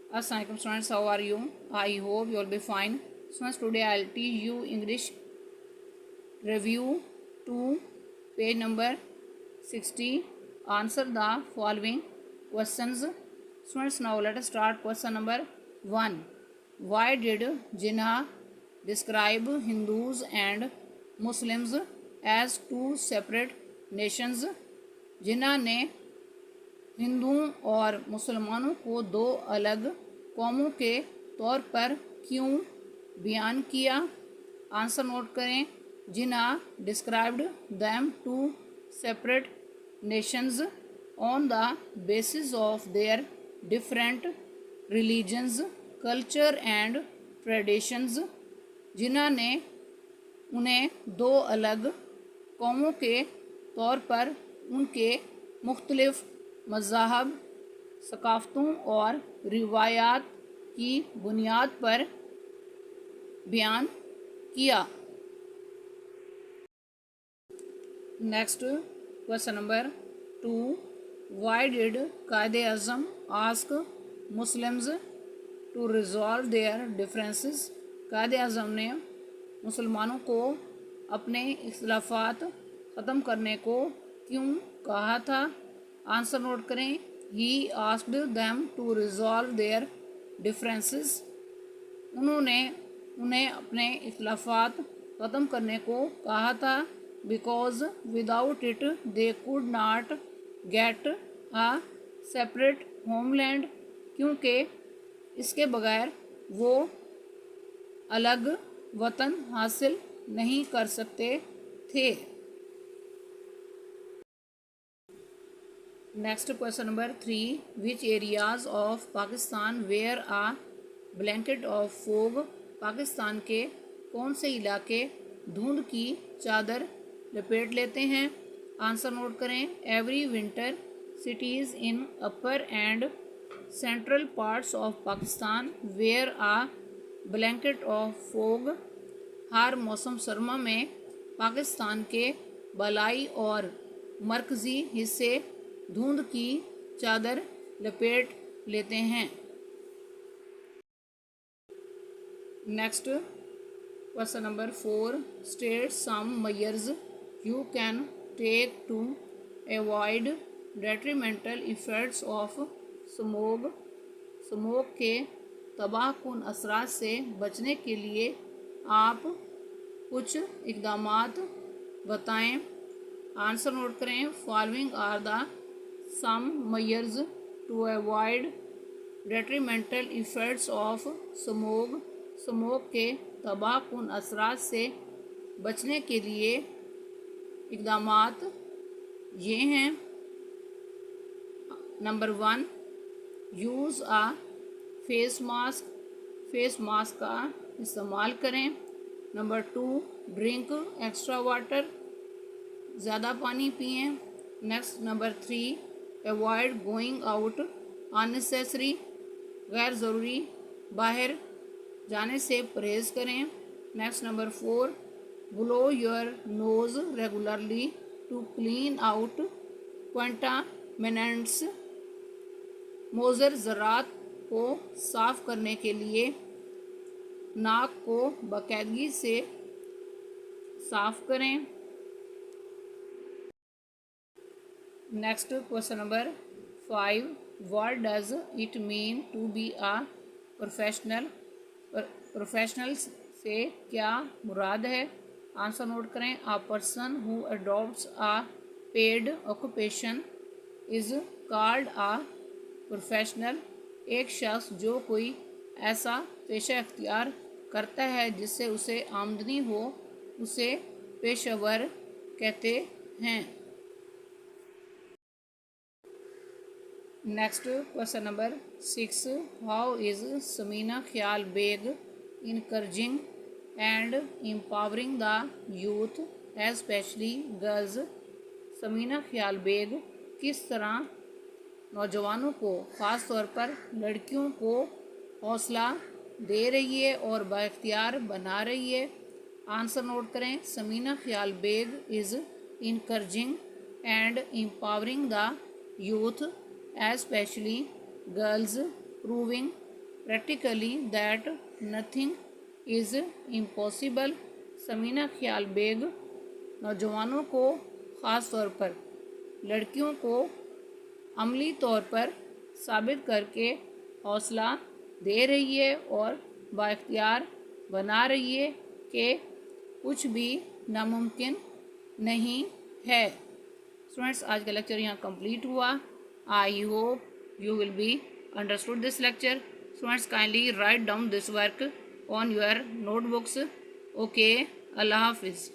Assalamualaikum students, how are you? I hope you will be fine. Students, today I will teach you English review 2, page number 60. Answer the following questions. Students, now let us start question number 1. Why did Jinnah describe Hindus and Muslims as two separate nations? जिन्ना ने हिंदुओं और मुसलमानों को दो अलग कौमों के तौर पर क्यों बयान किया? आंसर नोट करें. Jinnah described them two separate nations on the basis of their different religions, culture and traditions. Jinnah ने उन्हें दो अलग कौमों के तौर पर उनके मुख्तलिफ मज़ाहब, सकाफ़तों और रिवायात की बुनियाद पर बयान किया. Next question number 2. Why did Quaid Azam ask Muslims to resolve their differences? Quaid Azam ने मुसलमानों को अपने इख्तिलाफ़ात ख़त्म करने को क्यों कहा था? आंसर नोट करें. He asked them to resolve their differences. उन्होंने उन्हें अपने इख्तिलाफ़ात ख़त्म करने को कहा था. Because without it they could not get a separate homeland. क्योंकि इसके बगैर वो अलग वतन हासिल नहीं कर सकते थे. Next question number 3. Which areas of Pakistan wear a blanket of fog? Pakistan के कौन से इलाके धुंध की चादर लपेट लेते हैं? आंसर नोट करें. Every winter cities in upper and central parts of Pakistan wear a blanket of fog. हर मौसम सरमा में पाकिस्तान के बलाई और मरकज़ी हिस्से धुंध की चादर लपेट लेते हैं. Next question number 4. State some measures you can take to avoid detrimental effects of smoke. Smoke के तबाहकुन असरात से बचने के लिए आप कुछ इक़दामात बताएं. आंसर नोट करें. Following are the some measures to avoid detrimental effects of smoke. Smoke के तबाहकुन असरात से बचने के लिए इक़दामात ये हैं. Number 1. Use a face mask. Face mask का इस्तेमाल करें. नंबर 2. Drink extra water. ज़्यादा पानी पिएं. Next number 3. Avoid going out unnecessary. गैर ज़रूरी बाहर जाने से परहेज़ करें. Next number 4. Blow your nose regularly to clean out contaminants. मोज़र ज़रात को साफ़ करने के लिए नाक को बाकायदगी से साफ़ करें. Next question number 5. What does it mean to be a professional? Professional से क्या मुराद है? आंसर नोट करें. A person who adopts a paid occupation is called a professional. एक शख्स जो कोई ऐसा पेशा इख्तियार करता है जिससे उसे आमदनी हो उसे पेशेवर कहते हैं. Next question number 6. How is Samina Khayal Beg encouraging and empowering the youth especially girls? Samina Khayal Beg किस तरह नौजवानों को ख़ास तौर पर लड़कियों को हौसला दे रही है और बाइख्तियार बना रही है? आंसर नोट करें. Samina Khayal Baig is encouraging and empowering the youth especially girls, proving practically that nothing is impossible. Samina Khayal Baig नौजवानों को ख़ास तौर पर लड़कियों को अमली तौर पर साबित करके हौसला दे रही है और बाइख्तियार बना रही है कि कुछ भी नामुमकिन नहीं है। स्टूडेंट्स, आज का लेक्चर यहाँ कंप्लीट हुआ। I hope you will be understood this lecture. Students, kindly write down this work on your notebooks. Okay, Allah Hafiz.